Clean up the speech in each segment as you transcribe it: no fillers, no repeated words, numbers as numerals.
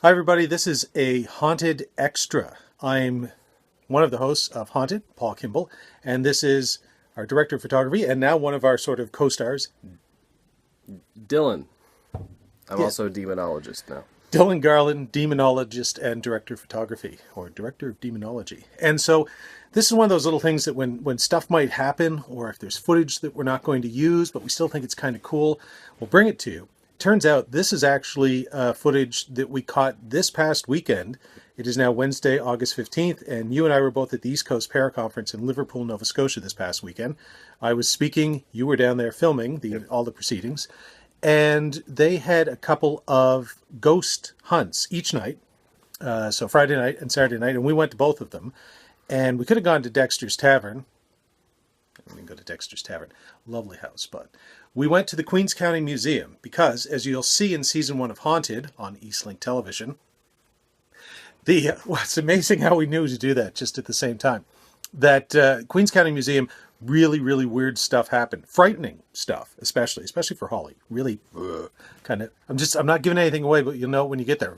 Hi, everybody. This is a Haunted Extra. I'm one of the hosts of Haunted, Paul Kimball, and this is our director of photography and now one of our sort of co-stars, Dillon. I'm Yeah. also a demonologist now. Dillon Garland, demonologist and director of photography, or director of demonology. And so this is one of those little things that when stuff might happen, or if there's footage that we're not going to use, but we still think it's kind of cool, we'll bring it to you. Turns out this is actually footage that we caught this past weekend. It is now Wednesday, August 15th, and you and I were both at the East Coast Paraqconference in Liverpool, Nova Scotia this past weekend. I was speaking, you were down there filming all the proceedings, and they had a couple of ghost hunts each night, so Friday night and Saturday night, and we went to both of them. And we could have gone to Dexter's Tavern. We didn't go to Dexter's Tavern. Lovely house, but we went to the Queens County Museum because, as you'll see in season 1 of Haunted on Eastlink Television, it's amazing how we knew to do that just at the same time. That Queens County Museum, really, really weird stuff happened. Frightening stuff, especially for Holly. Really, kind of. I'm not giving anything away, but you'll know when you get there.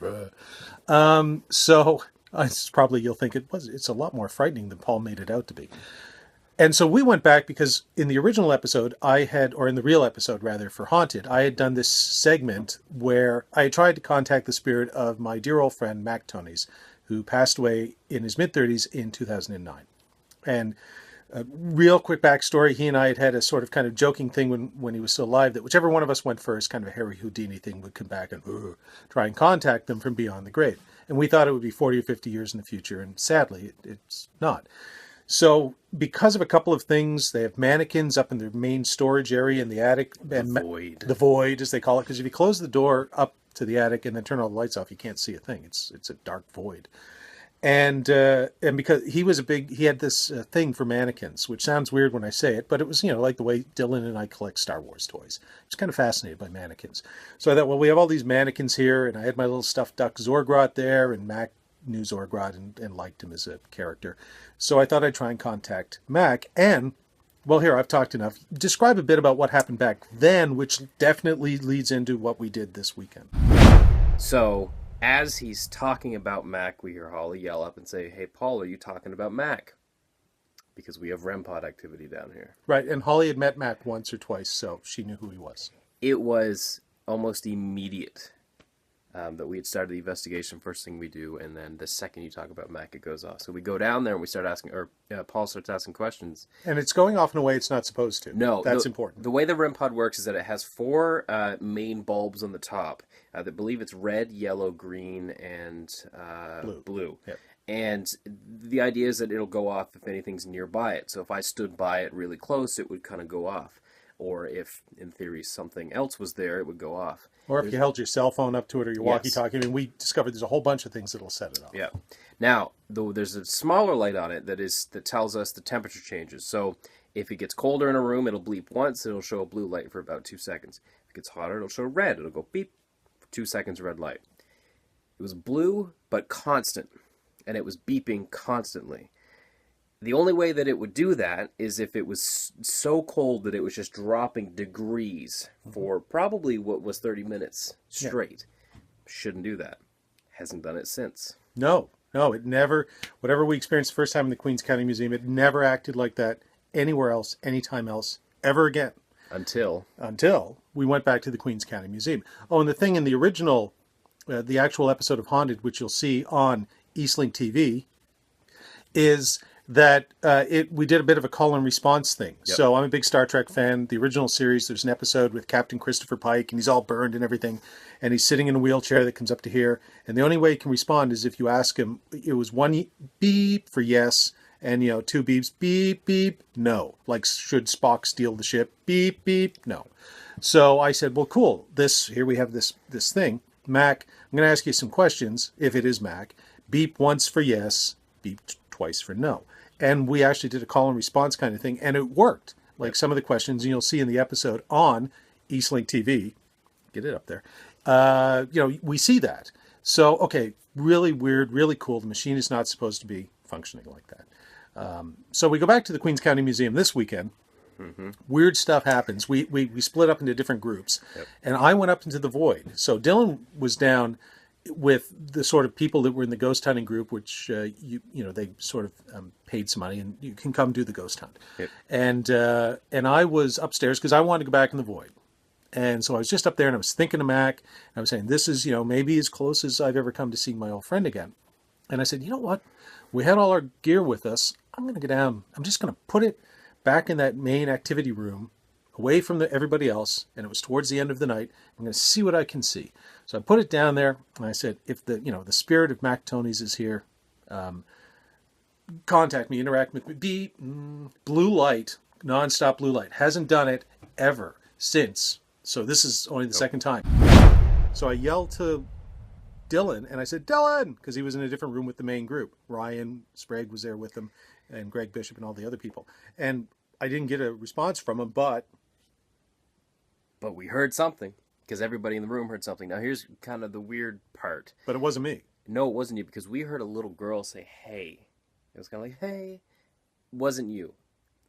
So it's probably you'll think it's a lot more frightening than Paul made it out to be. And so we went back because in the original episode in the real episode rather, for Haunted, I had done this segment where I had tried to contact the spirit of my dear old friend Mac Tonnies, who passed away in his mid-30s in 2009. And a real quick backstory, he and I had a sort of kind of joking thing when he was still alive, that whichever one of us went first, kind of a Harry Houdini thing, would come back and try and contact them from beyond the grave. And we thought it would be 40 or 50 years in the future, and sadly, it's not. So because of a couple of things, they have mannequins up in their main storage area in the attic. The void. The void, as they call it, because if you close the door up to the attic and then turn all the lights off, you can't see a thing. It's a dark void. And because he had this thing for mannequins, which sounds weird when I say it, but it was, like the way Dillon and I collect Star Wars toys. I was kind of fascinated by mannequins. So I thought, well, we have all these mannequins here, and I had my little stuffed duck Zorgrot there, and Mac knew Zorgrot and liked him as a character. So I thought I'd try and contact Mac. And, well, here, I've talked enough. Describe a bit about what happened back then, which definitely leads into what we did this weekend. So, as he's talking about Mac, we hear Holly yell up and say, "Hey, Paul, are you talking about Mac?" Because we have REM-Pod activity down here. Right, and Holly had met Mac once or twice, so she knew who he was. It was almost immediate that we had started the investigation, first thing we do, and then the second you talk about Mac, it goes off. So we go down there and we start asking, Paul starts asking questions. And it's going off in a way it's not supposed to. No. That's important. The way the REM-Pod works is that it has 4 main bulbs on the top. I believe it's red, yellow, green, and blue. Yep. And the idea is that it'll go off if anything's nearby it. So if I stood by it really close, it would kind of go off. Or if, in theory, something else was there, it would go off. Or if you held your cell phone up to it or your walkie-talkie. I mean, we discovered there's a whole bunch of things that'll set it off. Yeah. Now, though, there's a smaller light on it that tells us the temperature changes. So if it gets colder in a room, it'll bleep once. It'll show a blue light for about 2 seconds. If it gets hotter, it'll show red. It'll go beep for 2 seconds, red light. It was blue, but constant. And it was beeping constantly. The only way that it would do that is if it was so cold that it was just dropping degrees for probably what was 30 minutes straight. Yeah. Shouldn't do that. Hasn't done it since. No, it never, whatever we experienced the first time in the Queens County Museum, it never acted like that anywhere else, anytime else, ever again. Until we went back to the Queens County Museum. Oh, and the thing in the original, the actual episode of Haunted, which you'll see on Eastlink TV, is that we did a bit of a call and response thing. Yep. So I'm a big Star Trek fan. The original series, there's an episode with Captain Christopher Pike, and he's all burned and everything, and he's sitting in a wheelchair that comes up to here, and the only way he can respond is if you ask him. It was 1 beep for yes, and 2 beeps, beep, beep, no. Like, should Spock steal the ship? Beep, beep, no. So I said, well, cool. Here we have this thing. Mac, I'm going to ask you some questions, if it is Mac. Beep once for yes, beep twice for no. And we actually did a call and response kind of thing, and it worked. Like some of the questions, and you'll see in the episode on Eastlink TV, get it up there, we see that. So, okay, really weird, really cool. The machine is not supposed to be functioning like that. So we go back to the Queens County Museum this weekend. Mm-hmm. Weird stuff happens. We split up into different groups, and I went up into the void. So Dillon was down with the sort of people that were in the ghost hunting group, which they sort of paid some money, and you can come do the ghost hunt. Yep. And I was upstairs because I wanted to go back in the void. And so I was just up there, and I was thinking of Mac. And I was saying, this is, maybe as close as I've ever come to seeing my old friend again. And I said, you know what? We had all our gear with us. I'm going to go down. I'm just going to put it back in that main activity room, away from everybody else. And it was towards the end of the night. I'm going to see what I can see. So I put it down there, and I said, if the spirit of Mac Tonnies is here, contact me, interact with me. Beep, blue light, nonstop blue light. Hasn't done it ever since. So this is only the second time. So I yelled to Dillon, and I said, Dillon, because he was in a different room with the main group. Ryan Sprague was there with him, and Greg Bishop and all the other people. And I didn't get a response from him, but we heard something, because everybody in the room heard something. Now here's kind of the weird part. But it wasn't me. No, it wasn't you, because we heard a little girl say, hey. It was kind of like, hey. It wasn't you.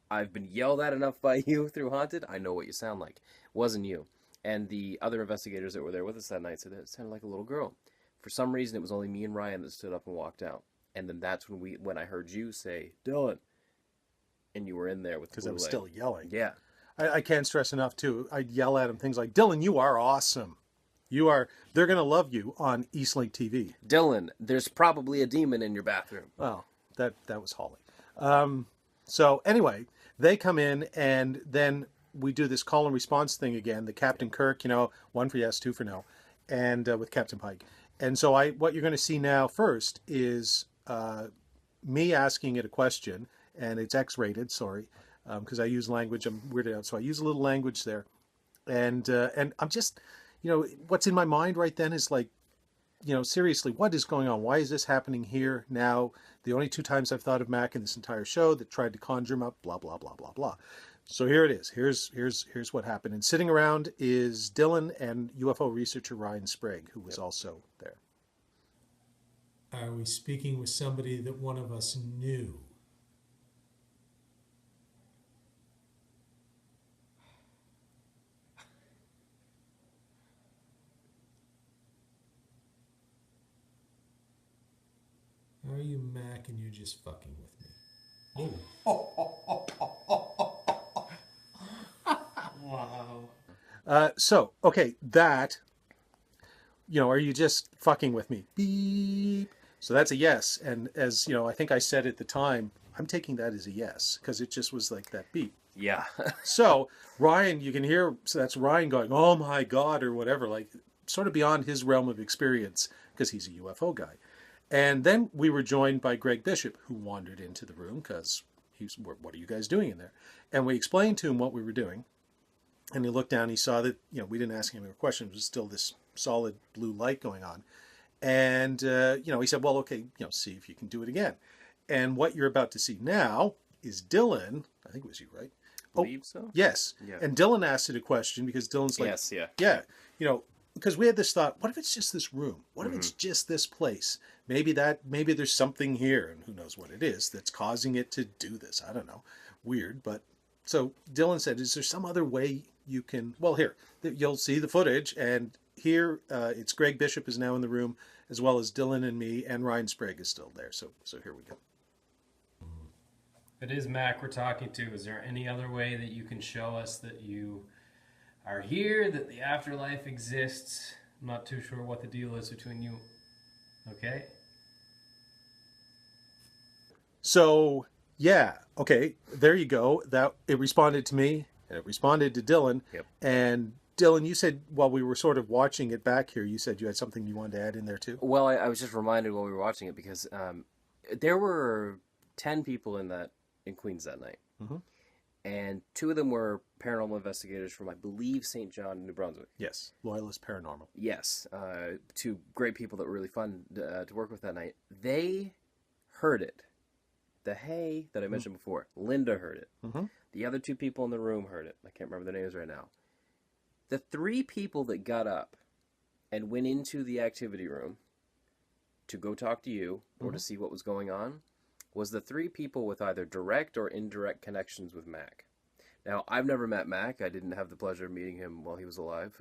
I've been yelled at enough by you through Haunted. I know what you sound like. It wasn't you. And the other investigators that were there with us that night said that it sounded like a little girl. For some reason, it was only me and Ryan that stood up and walked out. And then that's when I heard you say, Dillon. And you were in there with the blue light. Because I was still yelling. Yeah. I can't stress enough, too. I'd yell at him things like, Dillon, you are awesome. They're going to love you on Eastlink TV. Dillon, there's probably a demon in your bathroom. Well, that was Holly. So anyway, they come in, and then we do this call and response thing again. The Captain Kirk, 1 for yes, 2 for no, and with Captain Pike. And so what you're going to see now first is me asking it a question, and it's X-rated, sorry, because I use language. I'm weirded out, so I use a little language there. And I'm just, what's in my mind right then is like, seriously, what is going on? Why is this happening here now? The only 2 times I've thought of Mac in this entire show that tried to conjure him up, blah, blah, blah, blah, blah. So here it is. Here's what happened. And sitting around is Dillon and UFO researcher Ryan Sprague, who was also there. Are we speaking with somebody that one of us knew? Are you Mac and you're just fucking with me? Oh. Wow. Okay, that, are you just fucking with me? Beep. So that's a yes. And as, I think I said at the time, I'm taking that as a yes, because it just was like that beep. Yeah. So Ryan, you can hear, so that's Ryan going, oh my God, or whatever, like sort of beyond his realm of experience, because he's a UFO guy. And then we were joined by Greg Bishop, who wandered into the room because he's, what are you guys doing in there? And we explained to him what we were doing. And he looked down, he saw that, we didn't ask him any questions. It was still this solid blue light going on. And, he said, well, okay, see if you can do it again. And what you're about to see now is Dillon, I think it was you, right? I believe so. Yes. Yeah. And Dillon asked it a question because Dillon's like, yes, yeah. Yeah, because we had this thought, what if it's just this room? What if it's just this place? Maybe there's something here, and who knows what it is that's causing it to do this. I don't know. Weird, but so Dillon said, is there some other way you can, well, here, you'll see the footage, and here it's Greg Bishop is now in the room, as well as Dillon and me, and Ryan Sprague is still there. So here we go. It is Mac we're talking to. Is there any other way that you can show us that you are here, that the afterlife exists? I'm not too sure what the deal is between you. Okay? So, yeah, okay, there you go. That it responded to me, and it responded to Dillon. Yep. And Dillon, you said while we were sort of watching it back here, you said you had something you wanted to add in there too? Well, I was just reminded while we were watching it because there were 10 people in Queens that night. Mm-hmm. And 2 of them were paranormal investigators from, I believe, St. John, New Brunswick. Yes, Loyalist Paranormal. Yes, 2 great people that were really fun to work with that night. They heard it. The hey that I mentioned before, Linda heard it. Mm-hmm. The other 2 people in the room heard it. I can't remember their names right now. The 3 people that got up and went into the activity room to go talk to you or to see what was going on was the 3 people with either direct or indirect connections with Mac. Now, I've never met Mac. I didn't have the pleasure of meeting him while he was alive.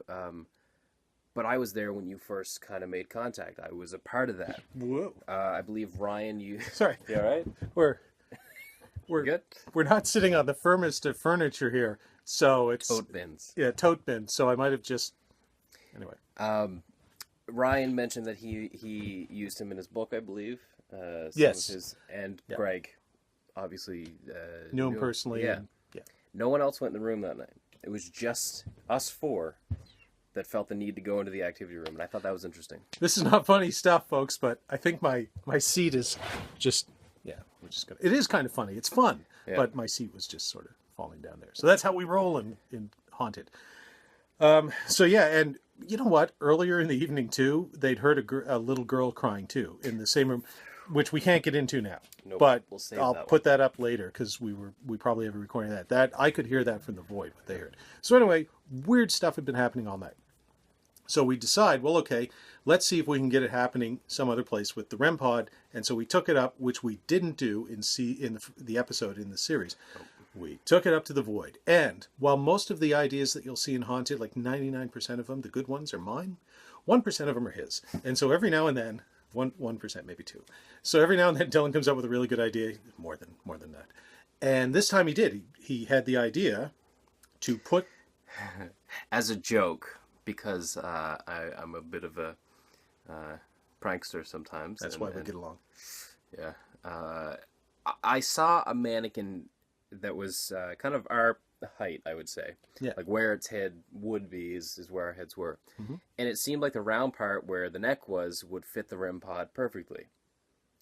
but I was there when you first kind of made contact. I was a part of that. Whoa. I believe Ryan, you. Sorry. You all right? We're Good. We're not sitting on the firmest of furniture here, so it's Tote bins. Yeah, tote bin. So I might have just anyway. Ryan mentioned that he used him in his book, I believe. Some Yes. Of his, and Greg, obviously Knew him personally. Yeah. And, yeah. No one else went in the room that night. It was just us four that felt the need to go into the activity room, and I thought that was interesting. This is not funny stuff, folks, but I think my seat is just we're just gonna. It is kind of funny. It's fun, but my seat was just sort of falling down there. So that's how we roll in Haunted. So yeah, and you know what? Earlier in the evening too, they'd heard a little girl crying too in the same room, which we can't get into now. Nope, but we'll save I'll that put that up later because we probably have a recording of that. That I could hear that from the void, what they heard. So anyway, weird stuff had been happening all night. So we decide, well, okay, let's see if we can get it happening some other place with the REM-Pod. And so we took it up, which we didn't do in the episode in the series. We took it up to the void. And while most of the ideas that you'll see in Haunted, like 99% of them, the good ones are mine, 1% of them are his. And so every now and then, 1%, maybe 2. So every now and then Dillon comes up with a really good idea, more than that. And this time he did. He had the idea to put... As a joke, because I'm a bit of a prankster sometimes. That's why we get along. Yeah. I saw a mannequin that was kind of our height, I would say. Yeah. Like where its head would be is where our heads were. Mm-hmm. And it seemed like the round part where the neck was would fit the REM-Pod perfectly.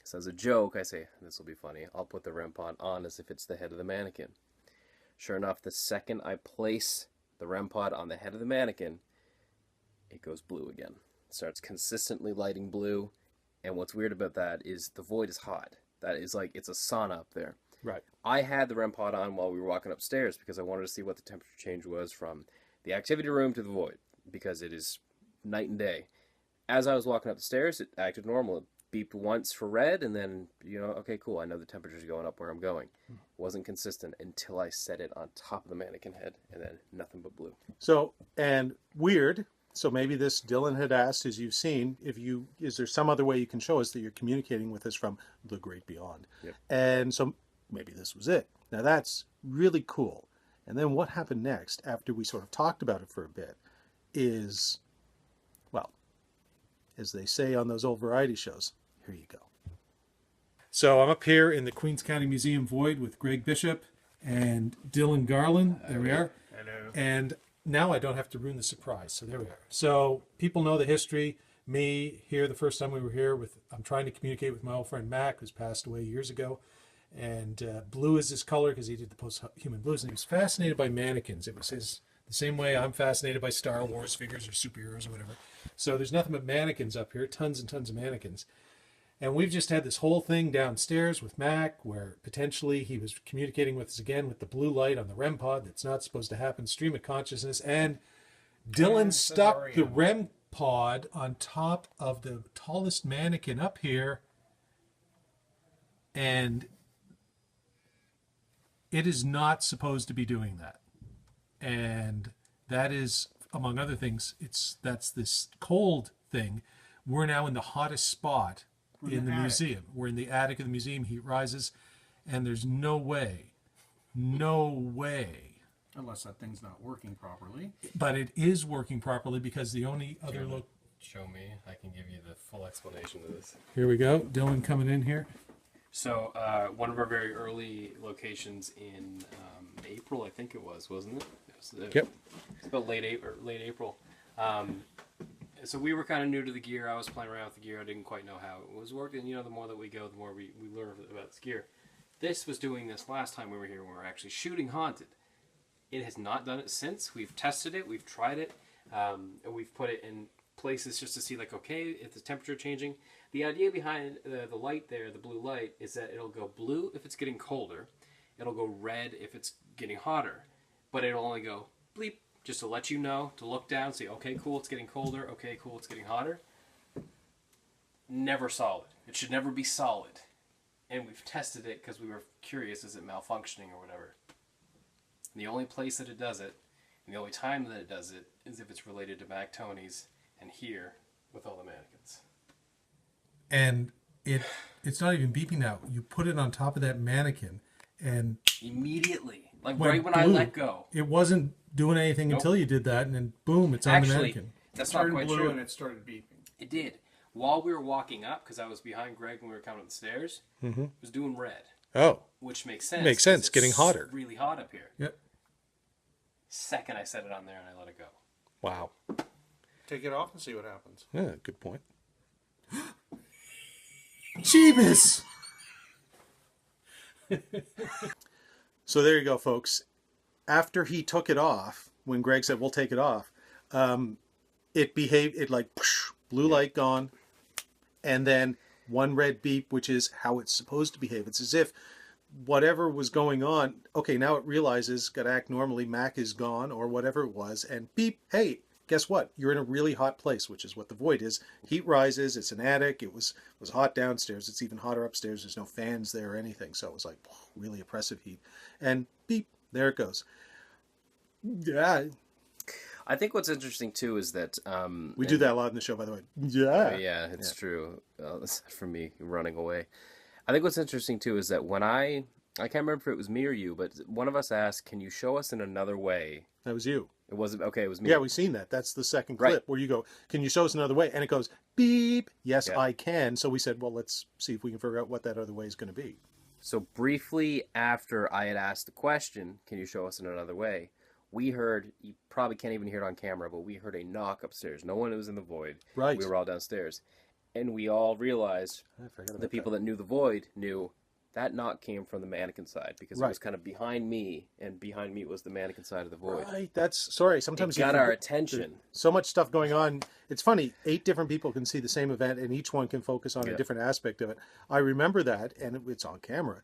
So as a joke, I say, this will be funny. I'll put the REM-Pod on as if it's the head of the mannequin. Sure enough, the second I place the REM-Pod on the head of the mannequin, it goes blue again. It starts consistently lighting blue. And what's weird about that is the void is hot. That is like, it's a sauna up there. Right. I had the REM-Pod on while we were walking upstairs because I wanted to see what the temperature change was from the activity room to the void, because it is night and day. As I was walking up the stairs, it acted normal. It beeped once for red, and then, okay, cool, I know the temperature's going up where I'm going. It wasn't consistent until I set it on top of the mannequin head, and then nothing but blue. So, and weird, so maybe this Dillon had asked, as you've seen, is there some other way you can show us that you're communicating with us from the great beyond? Yep. And so maybe this was it. Now that's really cool. And then what happened next, after we sort of talked about it for a bit, is, well, as they say on those old variety shows, here you go. So I'm up here in the Queens County Museum void with Greg Bishop and Dillon Garland. There we are. Hello. And now I don't have to ruin the surprise. So there we are. So people know the history. Me here, the first time we were here, I'm trying to communicate with my old friend Mac, who's passed away years ago. And blue is his color because he did the post-human blues. And he was fascinated by mannequins. It was the same way I'm fascinated by Star Wars figures or superheroes or whatever. So there's nothing but mannequins up here, tons and tons of mannequins. And we've just had this whole thing downstairs with Mac where potentially he was communicating with us again with the blue light on the REM-Pod. That's not supposed to happen, stream of consciousness. And Dillon stuck the REM-Pod on top of the tallest mannequin up here. And it is not supposed to be doing that. And that is, among other things, that's this cold thing. We're now in the hottest spot in the museum. We're in the attic of the museum. Heat rises, and there's no way, Unless that thing's not working properly. but it is working properly because the only other look. Show me. I can give you the full explanation of this. Here we go. Dillon coming in here. So, one of our very early locations in April, I think it was, wasn't it? Yep. It's about late April. So we were kind of new to the gear. I was playing around with the gear. I didn't quite know how it was working. The more that we go, the more we learn about this gear. This was doing this last time we were here when we were actually shooting Haunted. It has not done it since. We've tested it. We've tried it. And we've put it in places just to see, like, okay, if the temperature changing. The idea behind the light there, the blue light, is that it'll go blue if it's getting colder. It'll go red if it's getting hotter. But it'll only go bleep, just to let you know, to look down, say, okay, cool, it's getting colder. Okay, cool, it's getting hotter. Never solid. It should never be solid. And we've tested it because we were curious, is it malfunctioning or whatever. And the only place that it does it, and the only time that it does it, is if it's related to Mac Tonnies and here with all the mannequins. And it's not even beeping now. You put it on top of that mannequin, and Immediately, like went right when I blue. let go. It wasn't doing anything until you did that, and then boom, it's on the mannequin. That's not Turned quite blue true. and it started beeping. It did. While we were walking up, because I was behind Greg when we were coming up the stairs, it was doing red, Oh, which makes sense. Makes sense, 'cause getting it's hotter. Really hot up here. Yep. Second I set it on there and I let it go. wow. Take it off and see what happens. Yeah, good point. Jeebus! So there you go, folks. After he took it off, when Greg said, we'll take it off, it behaved, it like, blue light gone, and then one red beep, which is how it's supposed to behave. It's as if whatever was going on, okay, now it realizes, got to act normally, Mac is gone, or whatever it was, and beep, hey, guess what? You're in a really hot place, which is what the void is. Heat rises, it's an attic, it was hot downstairs, it's even hotter upstairs, there's no fans there or anything, so it was like really oppressive heat. And beep, there it goes. Yeah. I think what's interesting too is that We do that a lot in the show, by the way. Yeah. Yeah, it's true. Aside from me running away, I think what's interesting too is that when I can't remember if it was me or you, but one of us asked, "Can you show us in another way?" That was you. It wasn't okay. It was me. Yeah, we've seen that. That's the second Right. clip where you go, can you show us another way? And it goes, beep. Yes, Yeah. I can. So we said, well, let's see if we can figure out what that other way is going to be. So briefly after I had asked the question, "Can you show us in another way?" we heard, you probably can't even hear it on camera, but we heard a knock upstairs. No one was in the void. Right. We were all downstairs. And we all realized, I forgot about the people that knew the void knew that knock came from the mannequin side, because it Right. was kind of behind me, and behind me was the mannequin side of the void. Right. That's, sorry, sometimes It got you our forget- attention. So much stuff going on. It's funny, 8 different people can see the same event and each one can focus on a Yeah. different aspect of it. I remember that, and it's on camera.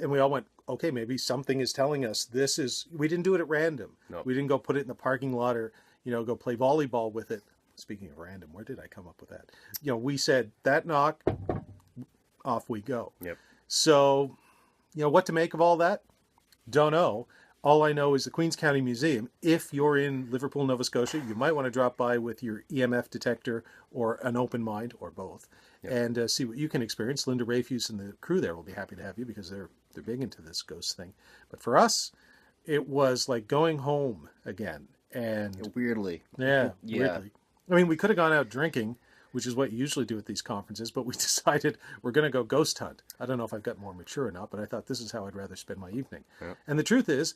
And we all went, okay, maybe something is telling us this is, we didn't do it at random. No. We didn't go put it in the parking lot or, go play volleyball with it. Speaking of random, where did I come up with that? We said, that knock, off we go. Yep. So, what to make of all that? Don't know. All I know is the Queens County Museum. If you're in Liverpool, Nova Scotia, you might want to drop by with your EMF detector or an open mind, or both, and see what you can experience. Linda Rayfuse and the crew there will be happy to have you because they're big into this ghost thing. But for us, it was like going home again. And Weirdly. yeah, Yeah. weirdly. I mean, we could have gone out drinking, which is what you usually do at these conferences, but we decided we're going to go ghost hunt. I don't know if I've got more mature or not, but I thought this is how I'd rather spend my evening. Yeah. And the truth is,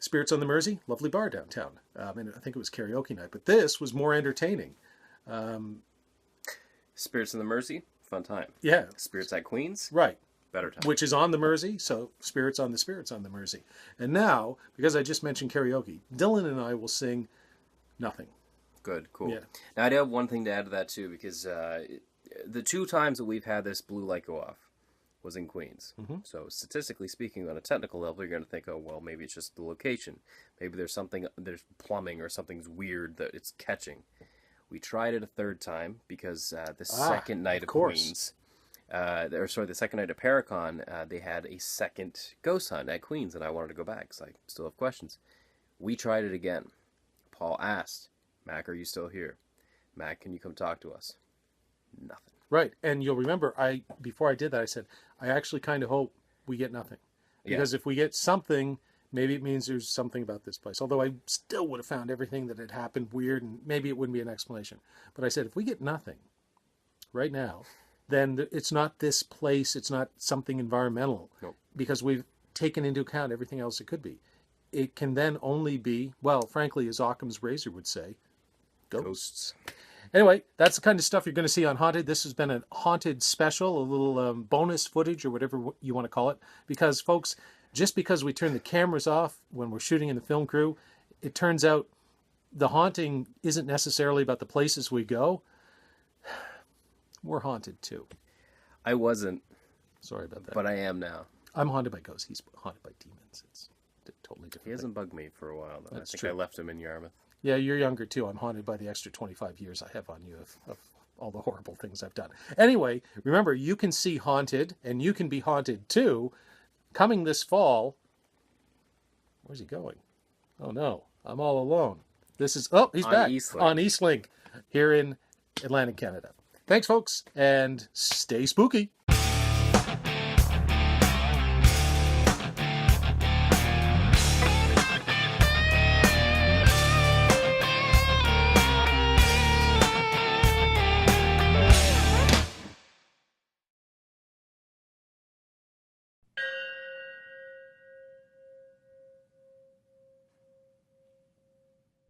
Spirits on the Mersey, lovely bar downtown. And I think it was karaoke night, but this was more entertaining. Spirits in the Mersey, fun time. Yeah, Spirits at Queens, right. better time. Which is on the Mersey, so Spirits on the Mersey. And now, because I just mentioned karaoke, Dillon and I will sing Nothing. Good, cool. Yeah. Now I do have one thing to add to that too, because the 2 times that we've had this blue light go off was in Queens. Mm-hmm. So statistically speaking, on a technical level, you're going to think, oh well, maybe it's just the location. Maybe there's plumbing or something's weird that it's catching. We tried it a 3rd time because the second night of course. Queens, the second night of Paracon, they had a second ghost hunt at Queens, and I wanted to go back because I still have questions. We tried it again. Paul asked, "Mac, are you still here? Mac, can you come talk to us?" Nothing. Right. And you'll remember, before I did that, I said, I actually kind of hope we get nothing. Because if we get something, maybe it means there's something about this place. Although I still would have found everything that had happened weird, and maybe it wouldn't be an explanation. But I said, if we get nothing right now, then it's not this place, it's not something environmental. Nope. Because we've taken into account everything else it could be. It can then only be, well, frankly, as Occam's razor would say, ghosts. Anyway, that's the kind of stuff you're going to see on Haunted. This has been a Haunted special, a little bonus footage or whatever you want to call it. Because, folks, just because we turn the cameras off when we're shooting in the film crew, it turns out the haunting isn't necessarily about the places we go. We're haunted, too. I wasn't, Sorry about that. but I am now. I'm haunted by ghosts. He's haunted by demons. It's a totally different He thing. hasn't bugged me for a while, though. That's I think true. I left him in Yarmouth. Yeah, you're younger too. I'm haunted by the extra 25 years I have on you of all the horrible things I've done. Anyway, remember, you can see Haunted, and you can be haunted too, coming this fall. Where's he going? Oh no, I'm all alone. This is, oh, he's On back. Eastlink. On Eastlink. here in Atlantic Canada. Thanks, folks, and stay spooky.